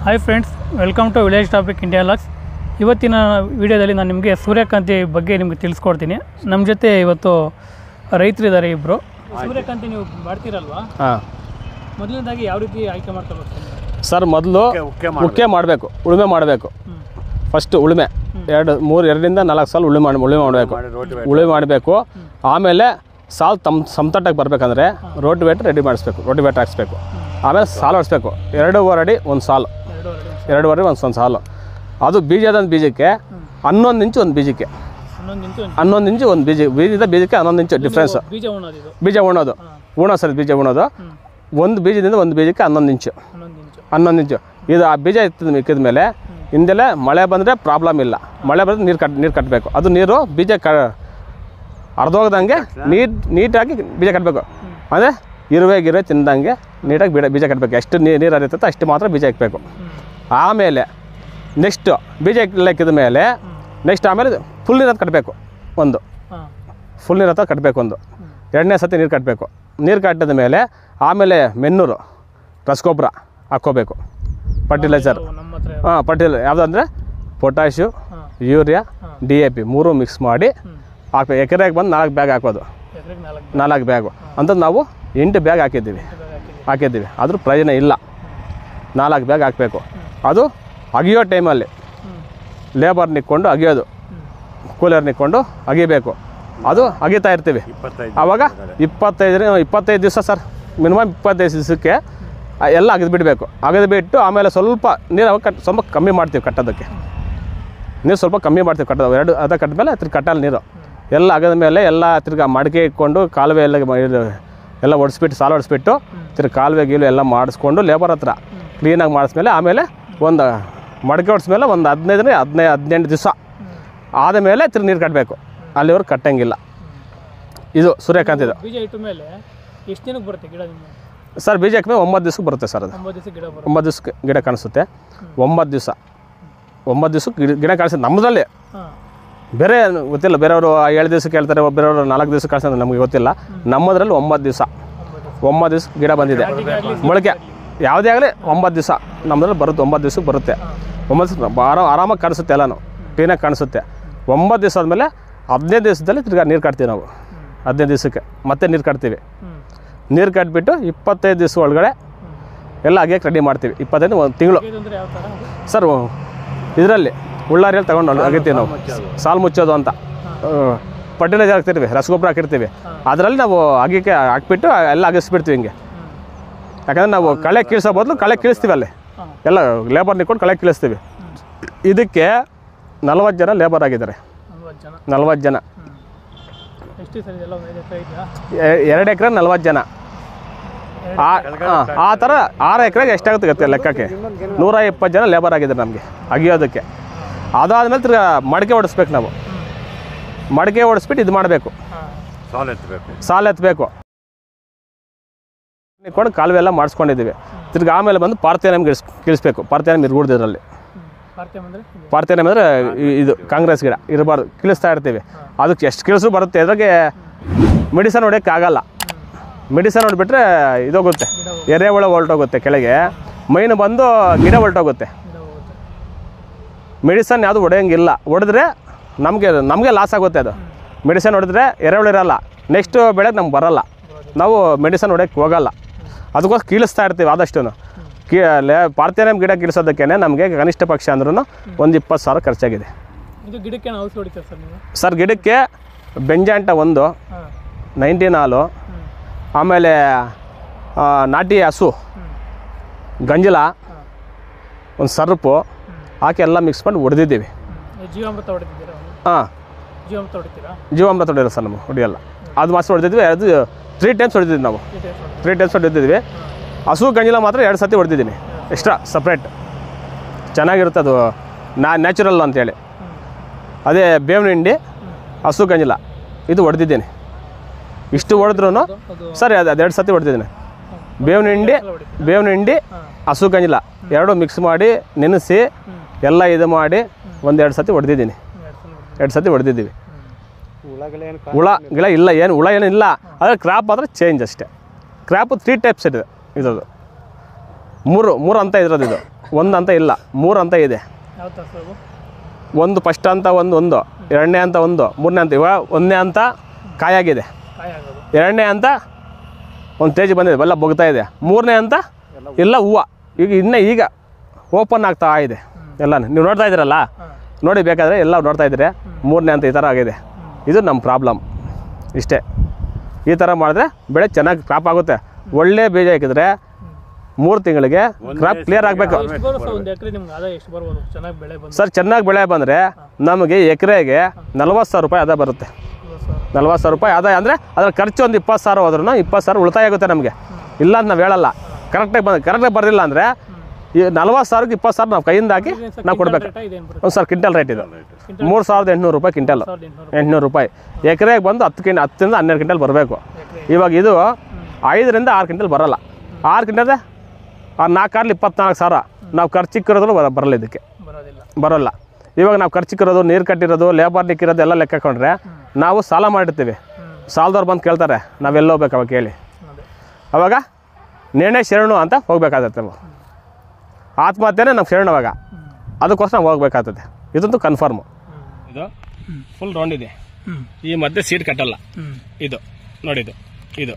Hi friends, welcome to village topic India locks. ಇವತ್ತಿನ ವಿಡಿಯೋದಲ್ಲಿ ನಾನು ನಿಮಗೆ ಸೂರ್ಯಕಾಂತಿ ಬಗ್ಗೆ ನಿಮಗೆ ತಿಳಿಸ್ಕೊಡ್ತೀನಿ. ನಮ್ಮ ಜೊತೆ ಇವತ್ತು ರೈತರಿದ್ದಾರೆ ಇಬ್ಬರು. ಸೂರ್ಯಕಾಂತಿ ನೀವು ಮಾಡ್ತೀರಲ್ವಾ? ಹಾಂ. ಮೊದಲನೇದಾಗಿ ಯಾವ ರೀತಿ ಆಯ್ಕೆ ಮಾಡ್ಕೋಬೇಕು ಸರ್? ಮೊದಲು ಉಕ್ಕೆ ಮಾಡಬೇಕು, ಉಳುಮೆ ಮಾಡಬೇಕು. ಫಸ್ಟು ಉಳುಮೆ 2ರಿಂದ 4 ಸಾಲ ಉಳುಮೆ ಮಾಡಬೇಕು. ಉಳುಮೆ ಮಾಡಬೇಕು. ಆಮೇಲೆ ಸಾಲು ಸಮತಟ್ಟಾಗಿ ಬರಬೇಕಂದ್ರೆ ರೋಟಿವೇಟರ್ ರೆಡಿ ಮಾಡಿಸ್ಬೇಕು, ರೋಟಿವೇಟರ್ ಹಾಕ್ಸ್ಬೇಕು. ಆಮೇಲೆ ಸಾಲು ಹೊಡಿಸ್ಬೇಕು. 2.5 ಅಡಿ ಒಂದು ಸಾಲು, 2.5 ಒಂದು ಸಾಲು. ಅದು ಬೀಜದ ಬೀಜಕ್ಕೆ 11 ಇಂಚು ಒಂದು ಬೀಜಕ್ಕೆ, 11 ಇಂಚು ಒಂದು ಬೀಜದ ಬೀಜಕ್ಕೆ 11 ಇಂಚು ಡಿಫ್ರೆನ್ಸ್. ಬೀಜ ಉಣೋದು ಸರ್, ಬೀಜ ಉಣೋದು ಒಂದು ಬೀಜದಿಂದ ಒಂದು ಬೀಜಕ್ಕೆ 11 ಇಂಚು. ಇದು ಆ ಬೀಜ ಇಕ್ಕಿದ ಮೇಲೆ ಹಿಂದೆಲೆ ಮಳೆ ಬಂದರೆ ಪ್ರಾಬ್ಲಮ್ ಇಲ್ಲ. ಮಳೆ ಬಂದರೆ ನೀರು ಕಟ್ಟಬೇಕು. ಅದು ನೀರು ಬೀಜ ಅರ್ಧೋಗ್ದಂಗೆ ನೀಟಾಗಿ ಬೀಜ ಕಟ್ಟಬೇಕು. ಅಂದರೆ ಇರುವೆ ತಿಂದಂಗೆ ನೀಟಾಗಿ ಬೀಜ ಕಟ್ಟಬೇಕು. ಎಷ್ಟು ನೀರು ಹರಿಯುತ್ತೆ ಅಷ್ಟು ಮಾತ್ರ ಬೀಜ ಇಕ್ಕಬೇಕು. ಆಮೇಲೆ ನೆಕ್ಸ್ಟು ಬೀಜ ಇಕ್ಕಿದ ಮೇಲೆ ಆಮೇಲೆ ಫುಲ್ ನೀರು ಕಟ್ಟಬೇಕು. ಫುಲ್ ನೀರು ಕಟ್ಟಬೇಕು. ಎರಡನೇ ಸತಿ ನೀರು ಕಟ್ಟಬೇಕು. ನೀರು ಕಟ್ಟಿದ ಮೇಲೆ ಆಮೇಲೆ ಮೆನ್ನೂರು ರಸಗೊಬ್ಬರ ಹಾಕ್ಕೋಬೇಕು. ಫರ್ಟಿಲೈಸರ್ ಫರ್ಟಿಲೈಸರ್ ಯಾವುದಂದರೆ ಪೊಟ್ಯಾಶು, ಯೂರಿಯಾ, DAP 3 ಮಿಕ್ಸ್ ಮಾಡಿ ಹಾಕ್ಬೇಕು. ಎಕರೆಗೆ ಬಂದು 4 ಬ್ಯಾಗ್ ಹಾಕೋದು. 4 ಬ್ಯಾಗು ಅಂತ ನಾವು 8 ಬ್ಯಾಗ್ ಹಾಕಿದ್ದೀವಿ. ಅದ್ರ ಪ್ರಯೋಜನ ಇಲ್ಲ. 4 ಬ್ಯಾಗ್ ಹಾಕಬೇಕು. ಅದು ಅಗಿಯೋ ಟೈಮಲ್ಲಿ ಲೇಬರ್ ನಿಕ್ಕೊಂಡು ಅಗಿಯೋದು, ಕೂಲರ್ ನಿಕ್ಕೊಂಡು ಅಗಿಬೇಕು. ಅದು ಅಗಿತಾ ಇರ್ತೀವಿ. ಆವಾಗ 25 ದಿವಸ ಸರ್, ಮಿನಿಮಮ್ 25 ದಿವಸಕ್ಕೆ ಎಲ್ಲ ಅಗಿದ್ಬಿಡಬೇಕು. ಅಗಿದ್ಬಿಟ್ಟು ಆಮೇಲೆ ಸ್ವಲ್ಪ ನೀರು ಸ್ವಲ್ಪ ಕಮ್ಮಿ ಮಾಡ್ತೀವಿ ಕಟ್ಟೋದಕ್ಕೆ. ನೀರು ಸ್ವಲ್ಪ ಕಮ್ಮಿ ಮಾಡ್ತೀವಿ ಕಟ್ಟೋದು. 2 ಅದ ಕಟ್ಟಿದ್ಮೇಲೆ ಕಟ್ಟಲ್ಲ ನೀರು ಎಲ್ಲ ಅಗದ ಮೇಲೆ ಎಲ್ಲ ತಿರ್ಗಿ ಮಡಿಕೆ ಇಟ್ಕೊಂಡು ಕಾಲುವೆ ಎಲ್ಲ ಒಡಿಸ್ಬಿಟ್ಟು ಸಾಲು ಹೊಡಿಸ್ಬಿಟ್ಟು ತಿರ್ಗಿ ಕಾಲುವೆ ಗೀಲು ಎಲ್ಲ ಮಾಡಿಸ್ಕೊಂಡು ಲೇಬರ್ ಹತ್ರ ಕ್ಲೀನಾಗಿ ಮಾಡಿಸ್ಮೇಲೆ ಆಮೇಲೆ ಒಂದು ಮಡಿಕೆ ಹೊಡಿಸ್ಮೇಲೆ ಒಂದು 15 ದಿವಸ ಆದಮೇಲೆ ತಿರ್ಗಿ ನೀರು ಕಟ್ಟಬೇಕು. ಅಲ್ಲಿವರೆಗೆ ಕಟ್ಟಂಗಿಲ್ಲ. ಇದು ಸೂರ್ಯಕಾಂತಿದು. ಬೀಜ ಇಟ್ಟ ಮೇಲೆ ಎಷ್ಟು ದಿನಕ್ಕೆ ಬರುತ್ತೆ ಗಿಡ? ಸರ್ ಬೀಜ ಹಾಕಿದ್ರೆ 9 ದಿವಸಕ್ಕೆ ಬರುತ್ತೆ ಸರ್. ಅದು 9 ದಿವಸಕ್ಕೆ ಗಿಡ ಕಾಣಿಸುತ್ತೆ. 9 ದಿವಸಕ್ಕೆ ಗಿಡ ಕಾಣಿಸುತ್ತೆ ನಮ್ಮದ್ರಲ್ಲಿ. ಬೇರೆ ಗೊತ್ತಿಲ್ಲ, ಬೇರೆಯವರು 7 ದಿವಸಕ್ಕೆ ಹೇಳ್ತಾರೆ, ಬೇರೆಯವರು 4 ದಿವಸಕ್ಕೆ ಕಾಣಿಸ್ತಾರೆ, ನಮಗೆ ಗೊತ್ತಿಲ್ಲ. ನಮ್ಮದ್ರಲ್ಲಿ 9 ದಿವಸ ಗಿಡ ಬಂದಿದೆ. ಮೊಳಕೆ ಯಾವುದೇ ಆಗಲಿ 9 ದಿವಸ ನಮ್ಮದ್ರಲ್ಲಿ ಬರುತ್ತೆ. 9 ದಿವಸಕ್ಕೆ ಬರುತ್ತೆ. 9 ದಿವಸ ಆರಾಮಾಗಿ ಕಾಣಿಸುತ್ತೆ, ಎಲ್ಲನೂ ಕ್ಲೀನಾಗಿ ಕಾಣಿಸುತ್ತೆ. 9 ದಿವಸ ಆದಮೇಲೆ 15 ದಿವಸದಲ್ಲಿ ತಿರ್ಗಿ ನೀರು ಕಟ್ತೀವಿ ನಾವು. 15 ದಿವಸಕ್ಕೆ ಮತ್ತೆ ನೀರು ಕಟ್ತೀವಿ. ನೀರು ಕಟ್ಬಿಟ್ಟು 25 ದಿವಸ ಒಳಗಡೆ ಎಲ್ಲ ಅಗಿಯಕ್ಕೆ ರೆಡಿ ಮಾಡ್ತೀವಿ. 25 ಒಂದು ತಿಂಗಳು ಸರ್. ಇದರಲ್ಲಿ ಉಳ್ಳಾರಿಯಲ್ಲಿ ತಗೊಂಡು ಅಗಿತೀವಿ ನಾವು. ಸಾಲು ಮುಚ್ಚೋದು ಅಂತ ಫರ್ಟಿಲೈಸರ್ ಹಾಕ್ತಿರ್ತೀವಿ, ರಸಗೊಬ್ಬರ ಹಾಕಿರ್ತೀವಿ. ಅದರಲ್ಲಿ ನಾವು ಅಗಿಯಕ್ಕೆ ಹಾಕ್ಬಿಟ್ಟು ಎಲ್ಲ ಅಗಿಸ್ಬಿಡ್ತೀವಿ ಹಿಂಗೆ. ಯಾಕಂದರೆ ನಾವು ಕಳೆ ಕೀಳ್ಸೋ ಬದಲು ಕಳೆ ಕೀಳಿಸ್ತೀವಿ. ಅಲ್ಲಿ ಎಲ್ಲ ಲೇಬರ್ ನಿಕ್ಕೊಂಡು ಕಳೆ ಕೀಳಿಸ್ತೀವಿ. ಇದಕ್ಕೆ 40 ಜನ ಲೇಬರ್ ಆಗಿದ್ದಾರೆ. 40 ಜನ. 2 ಎಕರೆ 40 ಜನ. ಆ ಥರ 6 ಎಕರೆಗೆ ಎಷ್ಟಾಗುತ್ತೆ ಗೊತ್ತಿಲ್ಲ ಲೆಕ್ಕಕ್ಕೆ. 120 ಜನ ಲೇಬರ್ ಆಗಿದ್ದಾರೆ ನಮಗೆ ಅಗಿಯೋದಕ್ಕೆ. ಅದಾದಮೇಲೆ ತಿರ್ಗಿ ಮಡಿಕೆ ಹೊಡಿಸ್ಬೇಕು ನಾವು. ಮಡಿಕೆ ಹೊಡಿಸ್ಬಿಟ್ಟು ಇದು ಮಾಡಬೇಕು, ಸಾಲು ಎತ್ತಬೇಕು. ನಿಕ್ಕೊಂಡು ಕಾಲುವೆ ಎಲ್ಲ ಮಾಡಿಸ್ಕೊಂಡಿದ್ದೀವಿ. ತಿರ್ಗಿ ಆಮೇಲೆ ಬಂದು ಪಾರ್ಥೇನಿಯಂ ಗಿಳಿಸ್ಬೇಕು. ಪಾರ್ಥೇನಿಯಂ ಇರ್ಗೂಡ್ದಿದ್ರಲ್ಲಿ. ಪಾರ್ಥೇನಿಯಂ ಅಂದರೆ ಇದು ಕಾಂಗ್ರೆಸ್ ಗಿಡ ಇರಬಾರ್ದು, ಕೀಳಿಸ್ತಾ ಇರ್ತೀವಿ. ಅದಕ್ಕೆ ಎಷ್ಟು ಕಿಳಿಸು ಬರುತ್ತೆ. ಅದ್ರಾಗೆ ಮೆಡಿಸನ್ ಹೊಡೆಯೋಕ್ಕೆ ಆಗಲ್ಲ. ಮೆಡಿಸನ್ ಹೊಡೆಬಿಟ್ರೆ ಇದೋಗುತ್ತೆ, ಎರೆಹುಳ ಹೊರಟೋಗುತ್ತೆ ಕೆಳಗೆ. ಮೈನು ಬಂದು ಗಿಡ ಹೊರಟೋಗುತ್ತೆ. ಮೆಡಿಸನ್ ಯಾವುದು ಹೊಡೆಯೋಂಗಿಲ್ಲ. ಹೊಡೆದ್ರೆ ನಮಗೆ ಲಾಸ್ ಆಗುತ್ತೆ. ಅದು ಮೆಡಿಸನ್ ಹೊಡೆದ್ರೆ ಎರೆಹುಳ ಇರೋಲ್ಲ. ನೆಕ್ಸ್ಟ್ ಬೆಳೆಗೆ ನಮ್ಗೆ ಬರೋಲ್ಲ. ನಾವು ಮೆಡಿಸನ್ ಹೊಡೆಯೋಕ್ಕೆ ಹೋಗಲ್ಲ. ಅದಕ್ಕೋಸ್ಕರ ಕೀಳಿಸ್ತಾ ಇರ್ತೀವಿ ಆದಷ್ಟು. ಪಾರ್ಥೇನಿಯಂ ಗಿಡ ಕೀಳಿಸೋದಕ್ಕೆ ನಮಗೆ ಕನಿಷ್ಠ ಪಕ್ಷ ಅಂದ್ರೂ ಒಂದು 20,000 ಖರ್ಚಾಗಿದೆ. ಗಿಡಕ್ಕೆ ಔಷಧಿ ಹೊಡಿತೀರಾ ಸರ್ ನೀವು? ಸರ್ ಗಿಡಕ್ಕೆ ಬೆಂಜಾಂಟ 1, 19 ಹಾಲು, ಆಮೇಲೆ ನಾಟಿ ಹಸು, ಗಂಜಲ, ಒಂದು ಸರ್ಪು ಹಾಕಿ ಎಲ್ಲ ಮಿಕ್ಸ್ ಮಾಡಿ ಹೊಡೆದಿದ್ದೀವಿ. ಜೀವಾಮೃತ ಹೊಡೆದಿದ್ದೀರಾ? ಹಾಂ, ಜೀವಾಮೃತ ಹೊಡೆಯಲ್ಲ ಸರ್, ನಮಗೆ ಹೊಡೆಯಲ್ಲ. ಅದು ಮಾತ್ರ ಹೊಡೆದಿದ್ವಿ. ಅದು 3 ಟೈಮ್ಸ್ ಹೊಡೆದಿದ್ವಿ ನಾವು. 3 ಟೈಮ್ಸ್ ಹೊಡೆದಿದ್ವಿ. ಹಸು ಗಂಜಲ ಮಾತ್ರ 2 ಸತಿ ಹೊಡೆದಿದ್ದೀನಿ ಎಕ್ಸ್ಟ್ರಾ ಸಪ್ರೇಟ್. ಚೆನ್ನಾಗಿರುತ್ತೆ ಅದು, ನ್ಯಾಚುರಲ್ ಅಂತೇಳಿ. ಅದೇ ಬೇವಿನ ಹಿಂಡಿ, ಹಸು ಗಂಜಲ ಇದು ಹೊಡೆದಿದ್ದೀನಿ. ಇಷ್ಟು ಹೊಡೆದ್ರೂ ಸರಿ ಅದು 2 ಸತಿ ಹೊಡೆದಿದ್ದೀನಿ. ಬೇವಿನ ಹಿಂಡಿ ಹಸು ಗಂಜಲ 2 ಮಿಕ್ಸ್ ಮಾಡಿ ನೆನೆಸಿ ಎಲ್ಲ ಇದು ಮಾಡಿ 1-2 ಸತಿ ಹೊಡೆದಿದ್ದೀನಿ. 2 ಸತಿ ಹೊಡೆದಿದ್ದೀವಿ. ಹುಳ ಗಿಳ ಇಲ್ಲ, ಹುಳ ಏನಿಲ್ಲ. ಆದರೆ ಕ್ರಾಪ್ ಮಾತ್ರ ಚೇಂಜ್ ಅಷ್ಟೇ. ಕ್ರಾಪು 3 ಟೈಪ್ಸ್ ಇದೆ. ಇದದು 3 ಅಂತ ಇರೋದು. ಇದು ಒಂದು ಅಂತ ಇಲ್ಲ, 3 ಅಂತ ಇದೆ. ಯಾವ ಥರ ಸರ್ ಅವು? ಒಂದು ಫಸ್ಟ್ ಅಂತ ಒಂದು, ಎರಡನೇ ಅಂತ ಒಂದು, ಮೂರನೇ ಅಂತ. ಇವಾಗ 1ನೇ ಅಂತ ಕಾಯಾಗಿದೆ, ಕಾಯಿ ಆಗೋದು. 2ನೇ ಅಂತ ಒಂದು ಸ್ಟೇಜ್ ಬಂದಿದೆ, ಎಲ್ಲ ಬೊಗ್ತಾ ಇದೆ. 3ನೇ ಅಂತ ಎಲ್ಲ ಹೂವು ಈಗ ಓಪನ್ ಆಗ್ತಾ ಇದೆ ಎಲ್ಲ. ನೀವು ನೋಡ್ತಾ ಇದ್ದೀರಲ್ಲ, ನೋಡಿ ಬೇಕಾದರೆ ಎಲ್ಲ ನೋಡ್ತಾ ಇದ್ದೀರಿ. 3ನೇ ಅಂತ ಈ ಥರ ಆಗಿದೆ. ಇದು ನಮ್ಮ ಪ್ರಾಬ್ಲಮ್. ಇಷ್ಟೇ. ಈ ಥರ ಮಾಡಿದ್ರೆ ಬೆಳೆ ಚೆನ್ನಾಗಿ ಕ್ರಾಪ್ ಆಗುತ್ತೆ. ಒಳ್ಳೆ ಬೀಜ ಹಾಕಿದ್ರೆ 3 ತಿಂಗಳಿಗೆ ಕ್ರಾಪ್ ಕ್ಲಿಯರ್ ಆಗಬೇಕು. ಒಂದು ಎಕರೆ ನಿಮ್ಗೆ ಆದಾಯ ಎಷ್ಟು ಬರ್ಬೋದು ಚೆನ್ನಾಗಿ ಬೆಳೆ ಬಂದು? ಸರ್, ಚೆನ್ನಾಗಿ ಬೆಳೆ ಬಂದರೆ ನಮಗೆ ಎಕರೆಗೆ 40,000 ರೂಪಾಯಿ ಆದಾಯ ಬರುತ್ತೆ. 40,000 ರೂಪಾಯಿ ಆದಾಯ ಅಂದರೆ ಅದರ ಖರ್ಚು ಒಂದು 20,000 ಹೋದ್ರೂ 20,000 ಉಳಿತಾಯ ಆಗುತ್ತೆ ನಮಗೆ. ಇಲ್ಲ ಅಂತ ನಾವು ಹೇಳಲ್ಲ. ಕರೆಕ್ಟಾಗಿ ಬರಲಿಲ್ಲ ಅಂದರೆ ಈ 40,000ಕ್ಕೆ 20,000 ನಾವು ಕೈಯಿಂದ ಹಾಕಿ ನಾವು ಕೊಡಬೇಕು. ಸರ್, ಕ್ವಿಂಟಲ್ ರೇಟ್ ಇದು 3,800 ರೂಪಾಯಿ ಕ್ವಿಂಟಲ್. 800 ರೂಪಾಯಿ ಎಕರೆಗೆ ಬಂದು 10ರಿಂದ 12 ಕ್ವಿಂಟಲ್ ಬರಬೇಕು. ಇವಾಗ ಇದು 5ರಿಂದ 6 ಕ್ವಿಂಟಲ್ ಬರೋಲ್ಲ. 6 ಕ್ವಿಂಟಲ್ 4 24,000 ನಾವು ಖರ್ಚಿಕ್ಕಿರೋದು ಬರಲ್ಲ. ಇದಕ್ಕೆ ಬರೋಲ್ಲ. ಇವಾಗ ನಾವು ಖರ್ಚಿಕ್ಕಿರೋದು, ನೀರು ಕಟ್ಟಿರೋದು, ಲೇಬರ್ ನಿಕ್ಕಿರೋದು ಎಲ್ಲ ಲೆಕ್ಕ ಹಾಕೊಂಡ್ರೆ ನಾವು ಸಾಲ ಮಾಡಿರ್ತೀವಿ. ಸಾಲದವ್ರು ಬಂದು ಕೇಳ್ತಾರೆ, ನಾವೆಲ್ಲ ಹೋಗ್ಬೇಕು ಅವಾಗ ಕೇಳಿ. ಅವಾಗ ನೇಣೆ ಶರಣು ಅಂತ ಹೋಗ್ಬೇಕಾಗತ್ತೆ. ನಾವು ಆತ್ಮಹತ್ಯೆನೇ ನಾವು ಶರಣು. ಅವಾಗ ಅದಕ್ಕೋಸ್ಕರ ನಾವು ಹೋಗ್ಬೇಕಾಗ್ತದೆ. ಇದಂತೂ ಕನ್ಫರ್ಮು. ಇದು ಫುಲ್ ರೌಂಡ್ ಇದೆ. ಈ ಮಧ್ಯೆ ಸೀಡ್ ಕಟ್ಟಲ್ಲ. ಇದು ನೋಡಿ, ಇದು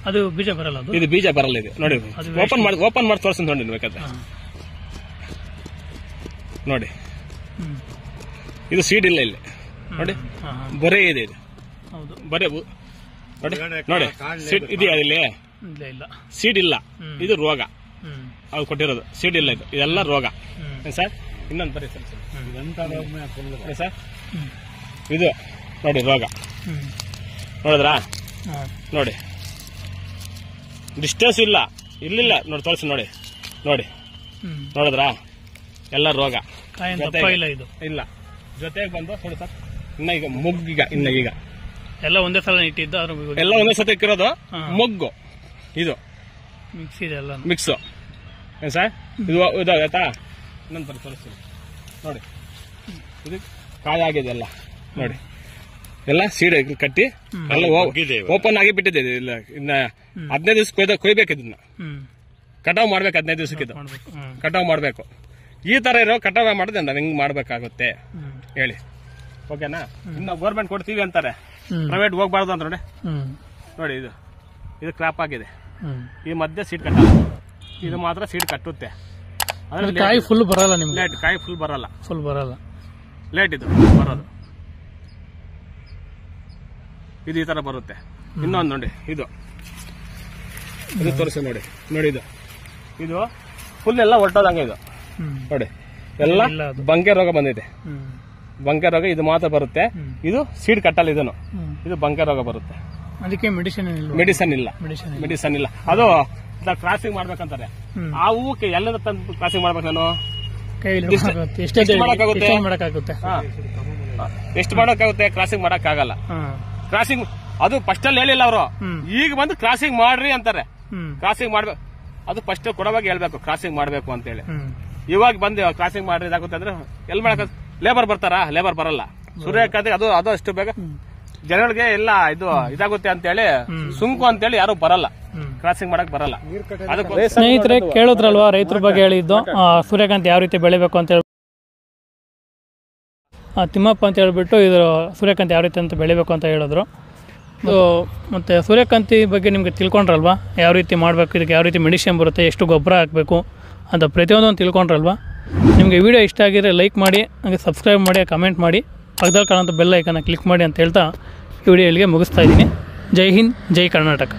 ಅದು ಬೀಜ ಬರಲ್ಲ. ಇದು ಬೀಜ ಬರಲ್ಲ. ಇದು ನೋಡಿ, ಓಪನ್ ಮಾಡಿ ತೋರಿಸಿ ನೋಡಿ ಬೇಕಾದ್ರೆ. ನೋಡಿ, ಇದು ಸೀಡ್ ಇಲ್ಲ ಇಲ್ಲಿ. ನೋಡಿ, ಬರೇ ಇದೆ. ಇದು ಬರೇ ನೋಡಿ, ಸೀಡ್ ಇದೆಯಾ ಇಲ್ಲಿ? ಇಲ್ಲ, ಸೀಡ್ ಇಲ್ಲ. ಇದು ರೋಗ. ಅವ್ರು ಕೊಟ್ಟಿರೋದು ಸೀಡ್ ಇಲ್ಲ. ಇದೆಲ್ಲ ರೋಗ. ಸರ್, ಇನ್ನೊಂದು ಬರೀ ಸರ್. ಸರ್, ಇದು ನೋಡಿ ರೋಗ. ನೋಡಿದ್ರಾ? ನೋಡಿ, ಡಿಸ್ಟೆನ್ಸ್ ಇಲ್ಲ, ಇಲ್ಲಿಲ್ಲ. ನೋಡಿ ತೋರಿಸಿ ನೋಡಿ. ನೋಡಿದ್ರಾ? ಎಲ್ಲ ರೋಗ ಇಲ್ಲ. ಜೊತೆಗೆ ಬಂದು ನೋಡಿ ಸರ್, ಇನ್ನ ಈಗ ಮೊಗ್ಗೀಗ ಈಗ ಎಲ್ಲ ಒಂದೇ ಸಲ ಇಟ್ಟಿದ್ದು, ಎಲ್ಲ ಒಂದೇ ಸತಿ ಇಕ್ಕಿರೋದು ಮೊಗ್ಗು. ಇದು ಮಿಕ್ಸ್ ಇದೆ, ಎಲ್ಲ ಮಿಕ್ಸು. ಏನು ಸರ್, ಇದಾಗತ್ತಾ? ಇನ್ನೊಂದು ತೋರಿಸ್ತೀನಿ ನೋಡಿ. ಇದು ಕಾಯಾಗಿದೆ ಎಲ್ಲ ನೋಡಿ. ಎಲ್ಲ ಸೀಡ್ ಕಟ್ಟಿ ಎಲ್ಲ ಓಪನ್ ಆಗಿ ಬಿಟ್ಟಿದೆ. ಇಲ್ಲ, ಇನ್ನ 15 ದಿವಸ ಕೊಯ್ಬೇಕು. ಇದನ್ನ ಕಟಾವ್ ಮಾಡ್ಬೇಕು. 15 ದಿವಸಕ್ಕೆ ಕಟಾವ್ ಮಾಡ್ಬೇಕು. ಈ ತರ ಇರೋ ಕಟಾವ್ ಮಾಡಿದ್ರೆ ನಾವು ಹೆಂಗ್ ಮಾಡ್ಬೇಕಾಗುತ್ತೆ ಹೇಳಿ? ಓಕೆನಾ? ಇನ್ನು ಗೌರ್ಮೆಂಟ್ ಕೊಡ್ತೀವಿ ಅಂತಾರೆ, ಪ್ರೈವೇಟ್ ಹೋಗ್ಬಾರ್ದು ಅಂತ. ನೋಡಿ, ಇದು ಕ್ರಾಪ್ ಆಗಿದೆ. ಈ ಮಧ್ಯೆ ಸೀಡ್ ಕಟ್ಟಲ್ಲ. ಇದು ಮಾತ್ರ ಸೀಡ್ ಕಟ್ಟುತ್ತೆ. ಕಾಯಿ ಫುಲ್ ಬರಲ್ಲ ನಿಮ್ಗೆ. ಲೇಟ್, ಕಾಯಿ ಫುಲ್ ಬರಲ್ಲ. ಲೇಟ್ ಇದು ಬರೋದು. ಇದು ಈ ತರ ಬರುತ್ತೆ. ಇನ್ನೊಂದು ನೋಡಿ, ಇದು ತೋರಿಸಿ ನೋಡಿ. ಇದು ಫುಲ್ ಎಲ್ಲ ಹೊರಟೋದಂಗೆ. ಇದು ನೋಡಿ, ಎಲ್ಲ ಬಂಕೆ ರೋಗ ಬಂದಿದೆ. ಬಂಕೆ ರೋಗ ಇದು ಮಾತ್ರ ಬರುತ್ತೆ. ಇದು ಸೀಡ್ ಕಟ್ಟಲ್ಲ. ಇದು ಬಂಕೆ ರೋಗ ಬರುತ್ತೆ. ಅದಕ್ಕೆ ಮೆಡಿಸನ್ ಇಲ್ಲ. ಅದು ಕ್ರಾಸಿಂಗ್ ಮಾಡ್ಬೇಕಂತಾರೆ. ಆ ಹೂವಕ್ಕೆ ಎಲ್ಲ ತಂದು ಕ್ರಾಸಿಂಗ್ ಮಾಡ್ಬೇಕು. ನಾನು ಎಷ್ಟು ಮಾಡಕ್ಕಾಗುತ್ತೆ? ಕ್ರಾಸಿಂಗ್ ಮಾಡಕ್ಕಾಗಲ್ಲ. ಕ್ರಾಸಿಂಗ್ ಅದು ಫಸ್ಟ್ ಅಲ್ಲಿ ಹೇಳಿಲ್ಲ ಅವರು. ಈಗ ಬಂದು ಕ್ರಾಸಿಂಗ್ ಮಾಡ್ರಿ ಅಂತಾರೆ. ಕ್ರಾಸಿಂಗ್ ಮಾಡ್ಬೇಕು. ಅದು ಫಸ್ಟ್ ಕೊಡವಾಗಿ ಹೇಳ್ಬೇಕು ಕ್ರಾಸಿಂಗ್ ಮಾಡ್ಬೇಕು ಅಂತ ಹೇಳಿ. ಇವಾಗ ಬಂದು ಕ್ರಾಸಿಂಗ್ ಮಾಡ್ರಿ ಇದಾಗುತ್ತೆ ಅಂದ್ರೆ ಎಲ್ಲಿ ಮಾಡಕ್? ಲೇಬರ್ ಬರ್ತಾರಾ? ಲೇಬರ್ ಬರಲ್ಲ. ಸೂರ್ಯಕಾಂತಿ ಅದು ಅಷ್ಟು ಬೇಗ ಜನಗಳಿಗೆ ಎಲ್ಲ ಇದಾಗುತ್ತೆ ಅಂತ ಹೇಳಿ ಸುಂಕು ಅಂತ ಹೇಳಿ ಯಾರು ಬರಲ್ಲ. ಕ್ರಾಸಿಂಗ್ ಮಾಡಕ್ ಬರಲ್ಲ. ಸ್ನೇಹಿತರೆ, ಕೇಳಿದ್ರಲ್ವಾ ರೈತರ ಬಗ್ಗೆ ಹೇಳಿದ್ದು, ಸೂರ್ಯಕಾಂತಿ ಯಾವ ರೀತಿ ಬೆಳಿಬೇಕು ಅಂತ ಹೇಳಿ ತಿಮ್ಮಪ್ಪ ಅಂತ ಹೇಳ್ಬಿಟ್ಟು ಇದು ಸೂರ್ಯಕಾಂತಿ ಯಾವ ರೀತಿ ಅಂತ ಬೆಳಿಬೇಕು ಅಂತ ಹೇಳಿದ್ರು. ಮತ್ತು ಸೂರ್ಯಕಾಂತಿ ಬಗ್ಗೆ ನಿಮಗೆ ತಿಳ್ಕೊಂಡ್ರಲ್ವಾ, ಯಾವ ರೀತಿ ಮಾಡಬೇಕು, ಇದಕ್ಕೆ ಯಾವ ರೀತಿ ಮೆಡಿಸಿನ್ ಬರುತ್ತೆ, ಎಷ್ಟು ಗೊಬ್ಬರ ಹಾಕಬೇಕು ಅಂತ ಪ್ರತಿಯೊಂದನ್ನು ತಿಳ್ಕೊಂಡ್ರಲ್ವಾ. ನಿಮಗೆ ವಿಡಿಯೋ ಇಷ್ಟ ಆಗಿದ್ರೆ ಲೈಕ್ ಮಾಡಿ, ಹಾಗೆ ಸಬ್ಸ್ಕ್ರೈಬ್ ಮಾಡಿ, ಕಮೆಂಟ್ ಮಾಡಿ, ಪಕ್ಕದಲ್ಲಿ ಕಾಣೋಂಥ ಬೆಲ್ ಐಕನ್ನ ಕ್ಲಿಕ್ ಮಾಡಿ ಅಂತ ಹೇಳ್ತಾ ಈ ವಿಡಿಯೋ ಇಲ್ಲಿಗೆ ಮುಗಿಸ್ತಾ ಇದ್ದೀನಿ. ಜೈ ಹಿಂದ್, ಜೈ ಕರ್ನಾಟಕ.